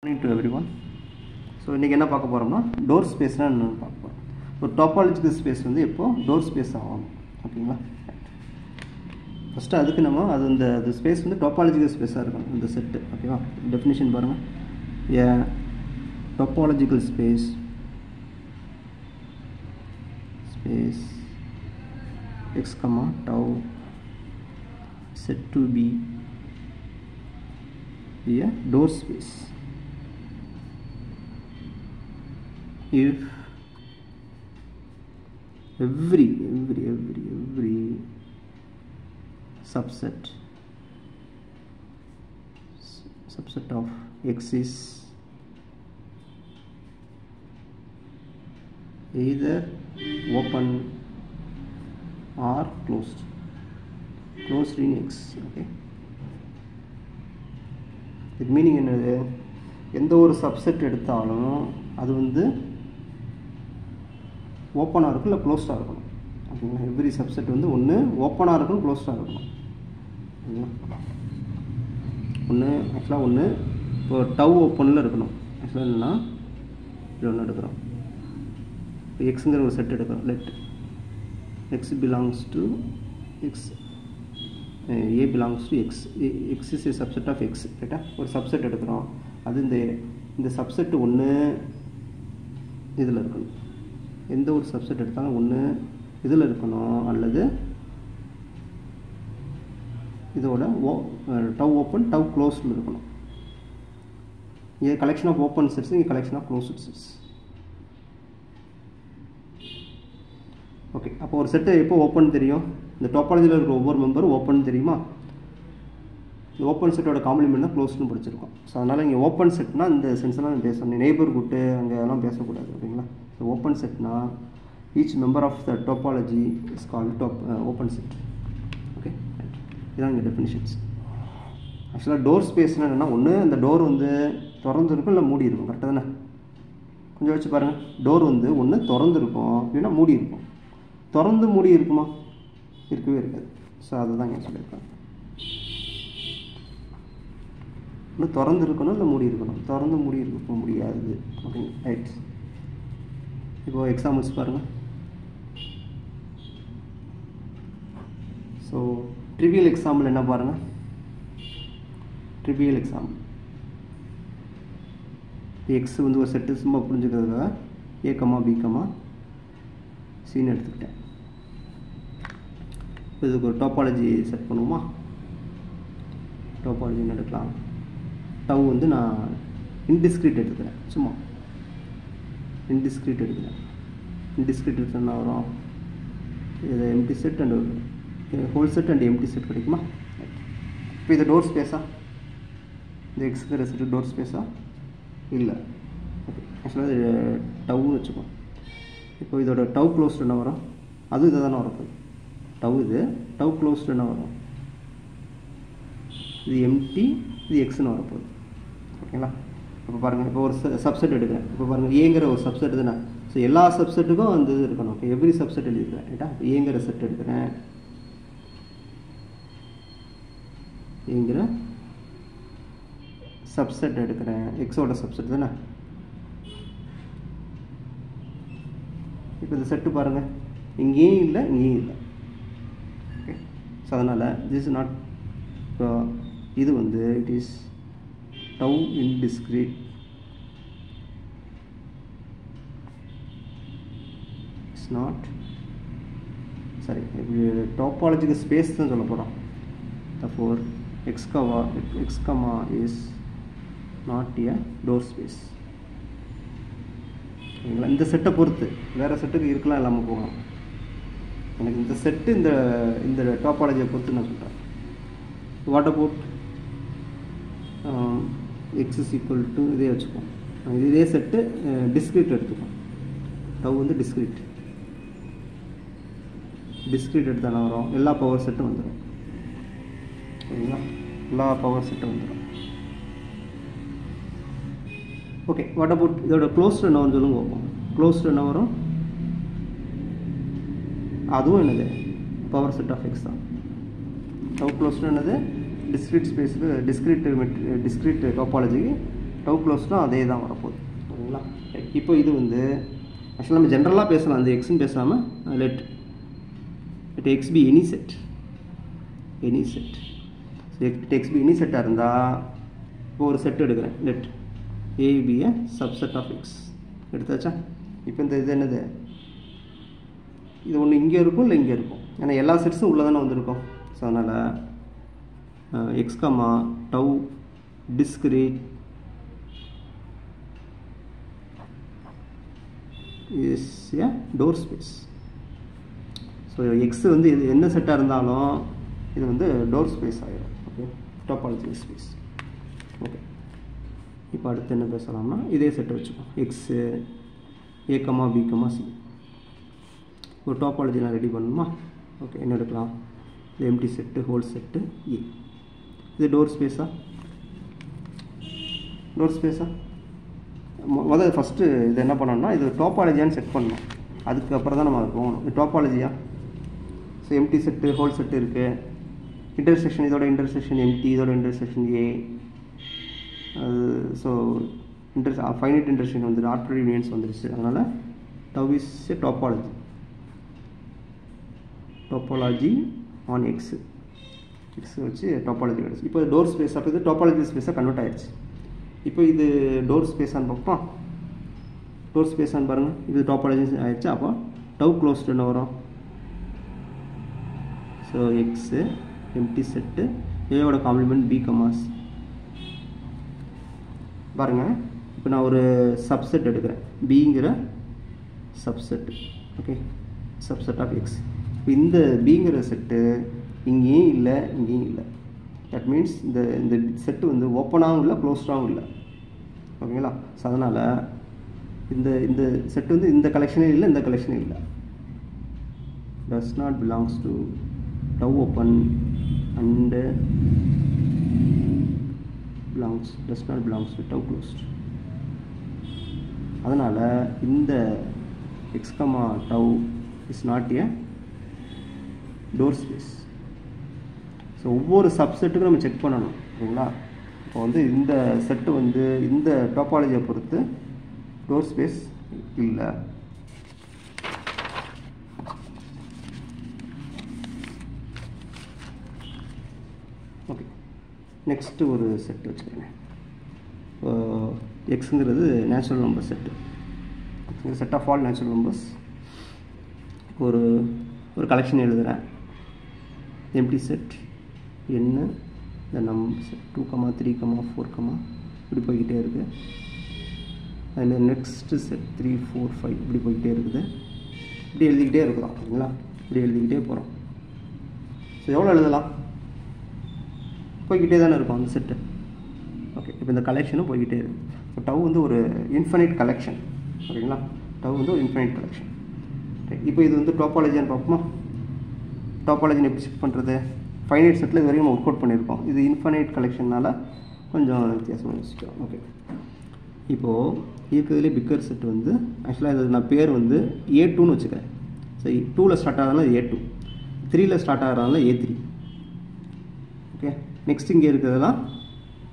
Morning to everyone. So இன்னைக்கு என்ன பார்க்க போறோம்னா டோர் ஸ்பேஸ்னா என்னன்னு பார்க்க போறோம். ஒரு டாபாலஜிக்கல் ஸ்பேஸ் வந்து எப்போ டோர் ஸ்பேஸ் ஆகும் ஓகேங்களா? ஃபர்ஸ்ட் அதுக்கு நம்ம அந்த ஸ்பேஸ் வந்து டாபாலஜிக்கல் ஸ்பேஸா இருக்கணும் இந்த செட் ஓகேவா? டெஃபினிஷன் பாருங்க. A topological space x, tau set to be a door space if every subset of x is either open or closed in x. Okay, it meaning என்னது, எந்த ஒரு சப்செட் எடுத்தாலும் அது வந்து ஓப்பனாக இருக்கும் இல்லை க்ளோஸ்டாக இருக்கணும் ஓகேங்களா? எவ்ரி சப்செட் வந்து ஒன்று ஓப்பனாக இருக்கணும் க்ளோஸ்டாக இருக்கணும் ஓகேங்களா? ஒன்று இப்போ டவ் ஓப்பனில் இருக்கணும். ஆக்சுவலாக என்னென்னா இது ஒன்று எடுக்கிறோம். இப்போ எக்ஸுங்கிற ஒரு செட் எடுக்கிறோம். Let X belongs to X, A belongs to X, X is a subset of X ரைட்டா? ஒரு சப்செட் எடுக்கிறோம். அது இந்த சப்செட் ஒன்று இதில் இருக்கணும். எந்த ஒரு சப்செட் எடுத்தாலும் ஒன்று இதில் இருக்கணும் அல்லது இதோட டவ் ஓப்பன் டவ் க்ளோஸ்டில் இருக்கணும். இங்கே கலெக்ஷன் ஆஃப் ஓப்பன் செட்ஸ், இங்கே collection of closed sets. Okay, அப்போ ஒரு செட்டு எப்போ ஓப்பன் தெரியும்? இந்த டாபாலஜியில் இருக்கிற ஒவ்வொரு மெம்பரும் ஓப்பன் தெரியுமா? இந்த ஓப்பன் செட்டோட காம்ப்ளிமெண்ட் தான் க்ளோஸ்ட்னு படிச்சிருக்கோம். ஸோ அதனால் இங்கே ஓப்பன் செட்னா இந்த சென்ஸ்லாம் பேசணும். நெய்பர்ஹுட்டு அங்கே எல்லாம் பேசக்கூடாது ஓகேங்களா? ஸோ ஓப்பன் செட்னா each member of the topology is called open set. Okay, இதுதான் இங்கே டெஃபினிஷன்ஸ். ஆக்சுவலாக டோர் ஸ்பேஸ்னால் என்னென்னா, ஒன்று அந்த டோர் வந்து திறந்து இருக்கும் இல்லை மூடி இருக்கும். கரெக்டாக தானே? கொஞ்சம் வச்சு பாருங்கள். டோர் வந்து ஒன்று திறந்துருக்கும் இல்லைன்னா மூடி இருக்கும். திறந்து மூடி இருக்குமா? இருக்கவே இருக்காது. ஸோ அதை தான் இங்கே சொல்லியிருக்காங்க. ஒன்று திறந்து இருக்கணும் இல்லை மூடி இருக்கணும். திறந்து மூடி இருக்க முடியாது ஓகே ரைட். இப்போ எக்ஸாம்பிள்ஸ் பாருங்கள். ஸோ ட்ரிவியல் எக்ஸாம்பிள் என்ன பாருங்கள். ட்ரிவியல் எக்ஸாம்பிள் எக்ஸ் வந்து ஒரு செட்டு சும்மா புரிஞ்சுக்கிறதுக்காக ஏ கமா பி கமா சின்னு எடுத்துக்கிட்டேன். இதுக்கு ஒரு டாபாலஜி செட் பண்ணுவோமா? டாபாலஜி என்ன எடுக்கலாம்? டவ் வந்து நான் இன்டிஸ்கிரீட் எடுத்துக்கிறேன். சும்மா இன்டிஸ்கிரீட் எடுக்கிறேன். இன்டிஸ்கிரீட் எடுத்தோன்னா வரும் இது empty set and whole set and empty set கிடைக்குமா? இப்போ இது டோர் ஸ்பேஸா? இந்த எக்ஸுங்கிற செட்டு டோர் ஸ்பேஸா? இல்லை. ஓகே, ஆக்சுவலாக இது டவ்னு வச்சுக்கோ. இப்போ இதோட டவ் க்ளோஸ்ட் என்ன வரும்? அதுவும் இதை தானே வரப்போகுது. டவ் இது டவ் க்ளோஸ்ட் என்ன வரும்? இது எம்டி, இது எக்ஸ்ன்னு வரப்போகுது ஓகேங்களா? இப்போ பாருங்கள், இப்போ ஒரு சப்செட் எடுக்கிறேன். இப்போ பாருங்கள், ஏங்கிற ஒரு சப்செட் தானே. ஸோ எல்லா சப்செட்டுக்கும் அந்த இது இருக்கணும். ஓகே, எவ்ரி சப்செட் எழுதிக்கிறேன் ரைட்டா? ஏங்கிற செட் எடுக்கிறேன். ஏங்கிற சப்செட் எடுக்கிறேன். எக்ஸோட சப்செட் தானே. இப்போ இந்த செட்டு பாருங்கள், இங்கேயும் இல்லை இங்கேயும் இல்லை. ஓகே, ஸோ அதனால் திஸ் இஸ் நாட், இது வந்து it is tau indiscrete it's not சரி டாபாலஜிக்கல் ஸ்பேஸ் தான் சொல்ல போகிறோம். therefore x comma is not a door space. இந்த செட்டை பொறுத்து வேறு செட்டுக்கு இருக்கலாம் இல்லாமல் போகலாம். எனக்கு இந்த செட்டு இந்த டாபாலஜியை பொறுத்து நான் சொல்கிறேன். What about X is equal to இதே வச்சுப்போம். இதே செட்டு டிஸ்கிரீட் எடுத்துப்போம். டவ் வந்து டிஸ்கிரீட் எடுத்தாலும் வரும். எல்லா பவர் செட்டும் வந்துடும் சரிங்களா? எல்லா பவர் செட்டும் வந்துடும். ஓகே, வாட் அபவுட் இதோட க்ளோஸ்ட் என்ன வந்து சொல்லுங்க பார்ப்போம். க்ளோஸ்ட் என்ன வரும்? அதுவும் என்னது? பவர் செட் ஆஃப் எக்ஸ் தான். டவ் க்ளோஸ்ட் என்னது? discrete space discrete topology டவு க்ளோஸ்னால் அதே தான் வரப்போகுது. ஓகேங்களா? இப்போ இது வந்து ஆக்சுவலாக நம்ம ஜென்ரலாக பேசலாம், அந்த எக்ஸ்ன்னு பேசாமல் let X be any set. Let X be any செட்டாக இருந்தால் இப்போ ஒரு செட் எடுக்கிறேன், let A be a subset of X எடுத்தாச்சா? இப்போ இந்த இது என்னது, இது ஒன்று இங்கே இருக்கும் இல்லை இங்கே இருக்கும், ஏன்னா எல்லா செட்ஸும் உள்ளே தானே வந்திருக்கும். ஸோ அதனால் X comma tau discrete is a door space. So X வந்து இது என்ன செட்டாக இருந்தாலும் இது வந்து டோர் ஸ்பேஸ் ஆகிடும். Okay, topology space. ஓகே, இப்போ அடுத்து என்ன பேசலாம்னா இதே செட்டை வச்சுக்கோம், X A comma B comma C. ஒரு டாபாலஜி நான் ரெடி பண்ணணுமா? ஓகே, என்ன எடுக்கலாம்? இது empty set, whole set A. இது டோர் ஸ்பேஸா? டோர் ஸ்பேஸா? முதல்ல ஃபஸ்ட்டு இது என்ன பண்ணணும்னா இது டாபாலஜியான்னு செட் பண்ணணும், அதுக்கப்புறம் தான் நம்ம அது போகணும். இது டாபாலஜியா? So empty set, whole set இருக்குது, இன்டர்செக்ஷன், இதோட இன்டர்செக்ஷன் எம்டி, இதோட இன்டர்செக்ஷன் ஏ. அது ஸோ ஃபைனைட் இன்டர்செக்ஷன் வந்து ஆர்பிட்ரரி யூனியன்ஸ் வந்துருச்சு. அதனால் tau is a topology on X வச்சு டாபாலஜி கிடச்சி. இப்போ டோர் ஸ்பேஸ், அப்போ இது டாபாலஜி ஸ்பேஸாக கன்வெர்ட் ஆகிடுச்சு. இப்போ இது டோர் ஸ்பேஸான்னு பார்ப்போம். டோர் ஸ்பேஸான்னு பாருங்கள், இது டாபாலஜி ஆகிடுச்சு. அப்போ டவ் க்ளோஸ்டு என்ன வரும்? ஸோ எக்ஸு எம்டி செட்டு, ஏவோட காம்ப்ளிமெண்ட் பி கமாஸ். பாருங்கள், இப்போ நான் ஒரு சப்செட் எடுக்கிறேன், பிங்கிற subset. Okay, subset of X. இப்போ இந்த பிங்கிற செட்டு இங்கேயும் இல்லை, இங்கேயும் இல்லை. தட் மீன்ஸ் இந்த செட்டு வந்து ஓப்பனாகவும் இல்லை, க்ளோஸ்டாகவும் இல்லை. ஓகேங்களா? ஸோ அதனால் இந்த செட்டு வந்து இந்த கலெக்ஷனே இல்லை, இந்த கலெக்ஷனே இல்லை. Does not belongs to tau open and does not belongs to tau closed. அதனால் இந்த X comma tau is not a door space. So ஒவ்வொரு சப்செட்டுக்கும் நம்ம செக் பண்ணணும். ஓகேங்களா? இப்போ வந்து இந்த செட்டு வந்து இந்த டாபாலஜியை பொறுத்து டோர் ஸ்பேஸ் இல்லை. ஓகே, நெக்ஸ்ட்டு ஒரு செட் வச்சுக்கிறேன். எக்ஸுங்கிறது natural number set, set of all natural numbers. ஒரு கலெக்ஷன் எழுதுகிறேன், எம்டி செட் என்ன, இந்த நம்பர்ஸ் 2, 3, 4 இப்படி போய்கிட்டே இருக்குது. அதுமாதிரி நெக்ஸ்ட்டு செட் 3, 4, 5 இப்படி போய்கிட்டே இருக்குது. இப்படி எழுதிக்கிட்டே இருக்கலாம். ஓகேங்களா? இப்படி எழுதிக்கிட்டே போகிறோம். ஸோ எவ்வளோ எழுதலாம்? போய்கிட்டே தானே இருக்கும் அந்த செட்டு. ஓகே, இப்போ இந்த கலெக்ஷனும் போய்கிட்டே இருக்குது. இப்போ டவ் வந்து ஒரு இன்ஃபைனைட் கலெக்ஷன். ஓகேங்களா? டவ் வந்து ஒரு இன்ஃபைனைட் கலெக்ஷன். இப்போ இது வந்து டாபாலஜின்னு பார்ப்போமா? டாபாலஜின்னு எப்படி செக் பண்ணுறது? ஃபைனைட் செட்டில் இது வரைக்கும் நம்ம ஒர்க் அவுட் பண்ணியிருக்கோம். இது இன்ஃபைனைட் கலெக்ஷனால் கொஞ்சம் வித்தியாசமாக வச்சுட்டோம். ஓகே, இப்போது இருக்கிறதுலே பிக்கர் செட் வந்து ஆக்சுவலாக இது நான் பேர் வந்து A2ன்னு வச்சுக்கிறேன். ஸோ 2ல் ஸ்டார்ட் ஆகிறதுனால A2, 3ல் ஸ்டார்ட் ஆகிறதுனால A3. ஓகே, நெக்ஸ்ட் இங்கே இருக்கிறதெல்லாம்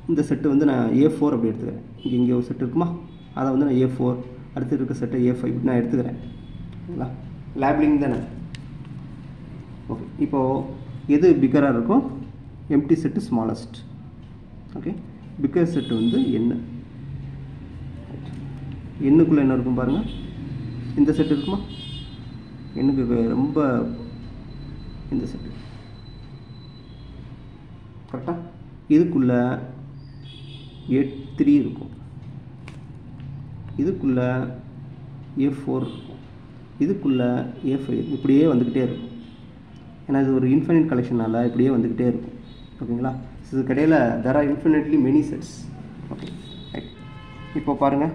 இந்த செட்டு வந்து நான் A4 அப்படி எடுத்துக்கிறேன். இங்கே ஒரு செட் இருக்குமா, அதை வந்து நான் A4, அடுத்து இருக்க செட்டை A5 இப்படி நான் எடுத்துக்கிறேன். ஓகேங்களா? லேபிளிங் தானே. ஓகே, இப்போது எது பிக்கராக இருக்கும்? Empty set smallest. Okay, bigger set வந்து என்ன, எண்ணுக்குள்ளே என்ன இருக்கும் பாருங்கள். இந்த செட்டு இருக்குமா, எண்ணுக்கு ரொம்ப இந்த செட்டு கரெக்டாக. இதுக்குள்ளே A3 இருக்கும், இதுக்குள்ளே A4 இருக்கும், இதுக்குள்ளே A5 இப்படியே வந்துக்கிட்டே இருக்கும். ஏன்னா இது ஒரு இன்ஃபைனைட் கலெக்ஷனால் இப்படியே வந்துக்கிட்டே இருக்கும். ஓகேங்களா? இதுக்கு இடையில் there are infinitely many sets. Okay, right. இப்போ பாருங்கள்,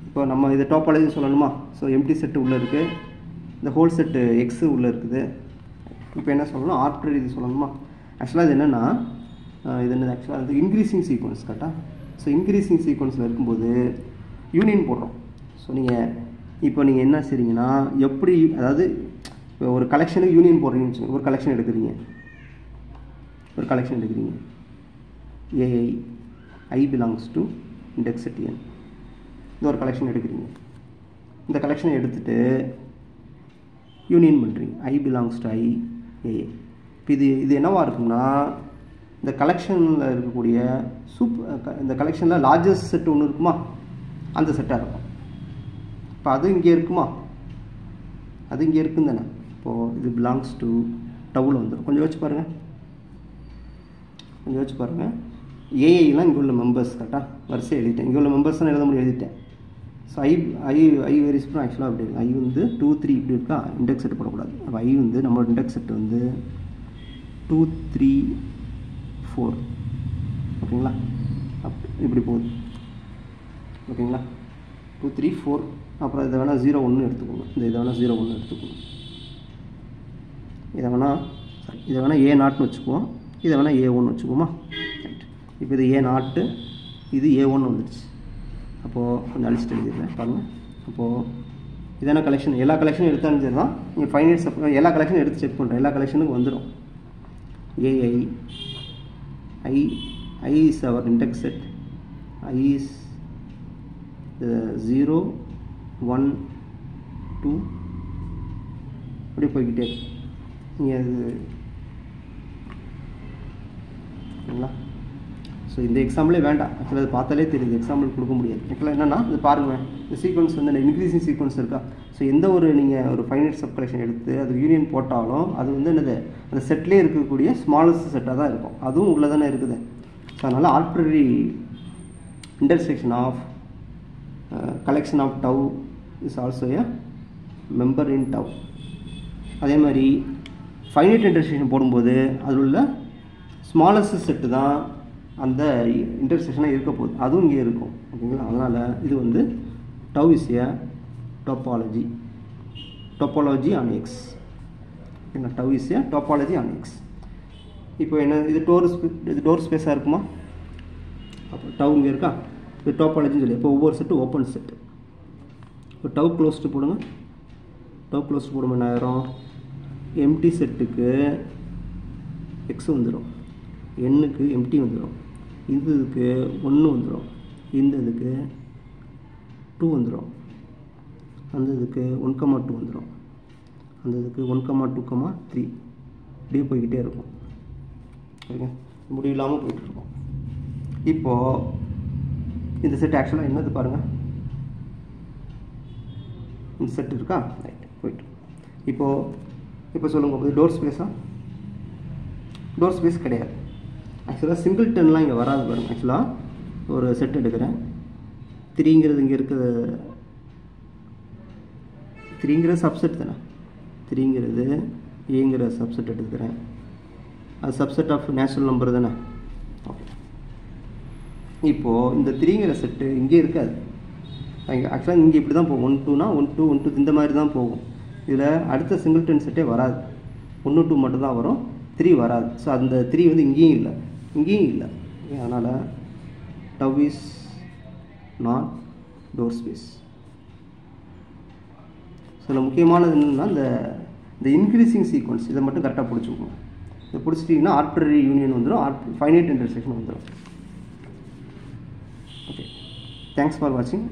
இப்போ நம்ம இதை டாபாலஜி சொல்லணுமா? ஸோ எம்டி செட்டு உள்ளே இருக்குது, இந்த ஹோல் செட்டு எக்ஸு உள்ளே இருக்குது. இப்போ என்ன சொல்லணும்? ஆர்பிட்ரரி இது சொல்லணுமா? ஆக்சுவலாக இது என்னென்னா, இது என்ன ஆக்சுவலாக அது இன்க்ரீஸிங் சீக்வன்ஸ் கரெக்டாக. ஸோ இன்க்ரீஸிங் சீக்வன்ஸில் இருக்கும்போது யூனியன் போடுறோம். ஸோ இப்போ நீங்கள் என்ன செய்றீங்கன்னா, எப்படி அதாவது இப்போ ஒரு கலெக்ஷனுக்கு யூனியன் போடுறீங்கன்னு வச்சுக்கோங்க. ஒரு கலெக்ஷன் எடுக்கிறீங்க, AI I belongs to index set n. இது ஒரு கலெக்ஷன் எடுக்கிறீங்க. இந்த கலெக்ஷனை எடுத்துகிட்டு யூனியன் பண்ணுறீங்க. I belongs to I AA. இப்போ இது என்னவாக இருக்கும்னா இந்த கலெக்ஷனில் இருக்கக்கூடிய இந்த கலெக்ஷனில் லார்ஜஸ்ட் செட் ஒன்று இருக்குமா, அந்த செட்டாக இருக்கும். இப்போ அது இங்கே இருக்குமா, அது இங்கே இருக்குன்னு தானே. இப்போது இது பிலாங்ஸ் டு டவுவில் வந்துடும். கொஞ்சம் யோசிச்சு பாருங்கள், ஏஐலாம் இங்கே உள்ள மெம்பர்ஸ் கரெக்டாக வரிசை எழுதிட்டேன். இங்கே உள்ள மெம்பர்ஸ்லாம் எழுத முடியும், எழுதிட்டேன். ஸோ ஐ வேரிஸ் பண்ண ஆக்சுவலாக அப்படி இருக்கு. ஐ வந்து 2 3 இப்படி இருக்கா, இண்டெக்ஸ் செட் போடக்கூடாது. அப்போ ஐ வந்து நம்மளோட இண்டெக்ஸ் செட் வந்து 2 3 4 ஓகேங்களா, இப்படி போகுது ஓகேங்களா. 2 3 4 அப்புறம் இதை வேணால் 0 1 எடுத்துக்கணும். இதை வேணால் 0 1 எடுத்துக்கணும். இதை வேணால் A0ன்னு வச்சுக்குவோம், இதை வேணால் A1 வச்சுக்குவோமா. ரைட். இப்போ இது A0, இது A1 வந்துடுச்சு. அப்போது அந்த அழிச்சிட்டு எழுதிடுறேன் பாருங்கள். அப்போது இதான கலெக்ஷன், எல்லா கலெக்ஷனும் எடுத்தாலும் சரி தான். நீங்கள் ஃபைனைட் எல்லா கலெக்ஷனும் எடுத்து செக் பண்ணுறேன், எல்லா கலெக்ஷனுக்கும் வந்துடும். I is our index set. I is 0 1 2 அப்படியே போய்கிட்டே இருக்கு. நீங்கள் அது சரிங்களா. ஸோ இந்த எக்ஸாம்பிளே வேண்டாம், ஆக்சுவலாக அது பார்த்தாலே தெரியுது, எக்ஸாம்பிள் கொடுக்க முடியாது. ஆக்சுவலாக என்னென்னா இது பாருங்கள், இந்த சீக்வன்ஸ் வந்து இன்க்ரீசிங் சீக்வன்ஸ் இருக்கா. ஸோ எந்த ஒரு நீங்கள் ஒரு ஃபைனைட் சப் கலெக்ஷன் எடுத்து அது யூனியன் போட்டாலும் அது வந்து என்னது, அந்த செட்லேயே இருக்கக்கூடிய ஸ்மாலஸ்ட் செட்டாக தான் இருக்கும், அதுவும் உள்ளே தானே இருக்குது. ஸோ அதனால் arbitrary intersection of collection of tau is also a member in tau. அதே மாதிரி ஃபைனைட் இன்டர்செக்ஷன் போடும்போது அதில் உள்ள ஸ்மாலஸ்ட் செட்டு தான் அந்த இன்டர்செக்ஷனாக இருக்க போகுது, அதுவும் இங்கே இருக்கும் ஓகேங்களா. அதனால் இது வந்து tau is a topology on X. ஓகேங்களா, tau is a topology on X. இப்போ என்ன, இது டோர் ஸ்பேஸாக இருக்குமா. அப்போ டவ் இங்கே இருக்கா, இது டோபாலஜின்னு சொல்லி. இப்போ ஒவ்வொரு செட்டு ஓப்பன் செட்டு. இப்போ டவ் க்ளோஸ்டு போடுங்க. டவ் க்ளோஸ்டு போடும்போது என்ன ஆயிரும், எம்டி செட்டுக்கு எக்ஸ் வந்துடும், எண்ணுக்கு எம்டி வந்துடும், இதுக்கு 1 வந்துடும், இந்த இதுக்கு 2 வந்துடும், அந்த இதுக்கு 1,2 வந்துடும், அந்த இதுக்கு 1,2, 3 இப்படியே போய்கிட்டே இருக்கும். ஓகே, முடிவில்லாமல் போயிட்டுருக்கோம். இப்போது இந்த செட் ஆக்சுவலாக என்னது பாருங்கள், இந்த செட் இருக்கா. ரைட், போயிட்டு இப்போ சொல்லுங்கள், இது டோர் ஸ்பேஸா. டோர் ஸ்பேஸ் கிடையாது. ஆக்சுவலாக சிங்கிள்டன்லாம் இங்கே வராது பாருங்கள். ஆக்சுவலாக ஒரு செட் எடுக்கிறேன், 3ங்கிறது இங்கே இருக்குது, 3ங்கிறது சப்செட் தானே. 3ங்கிறது ஏங்கிற சப்செட் எடுக்கிறேன், அது சப்செட் ஆஃப் நேச்சுரல் நம்பர் தானே. ஓகே, இப்போது இந்த 3ங்கிற செட்டு இங்கே இருக்காது. ஆக்சுவலாக இங்கே இப்படி தான் போகும், 1 2னா 1 2 1 2 இந்த மாதிரி தான் போகும். இதில் அடுத்த சிங்கிள்டன் செட்டே வராது, 1 2 மட்டும் தான் வரும், 3 வராது. ஸோ அந்த 3 வந்து இங்கேயும் இல்லை. அதனால் tau is not door space. So முக்கியமானது என்னென்னா இந்த இன்க்ரீசிங் சீக்வன்ஸ், இதை மட்டும் கரெக்டாக பிடிச்சிக்கோங்க. இதை பிடிச்சிட்டிங்கன்னா ஆர்பிட்ரரி யூனியன் வந்துடும், ஃபைனைட் இன்டர்செக்ஷன் வந்துடும். ஓகே, தேங்க்ஸ் ஃபார் வாட்சிங்.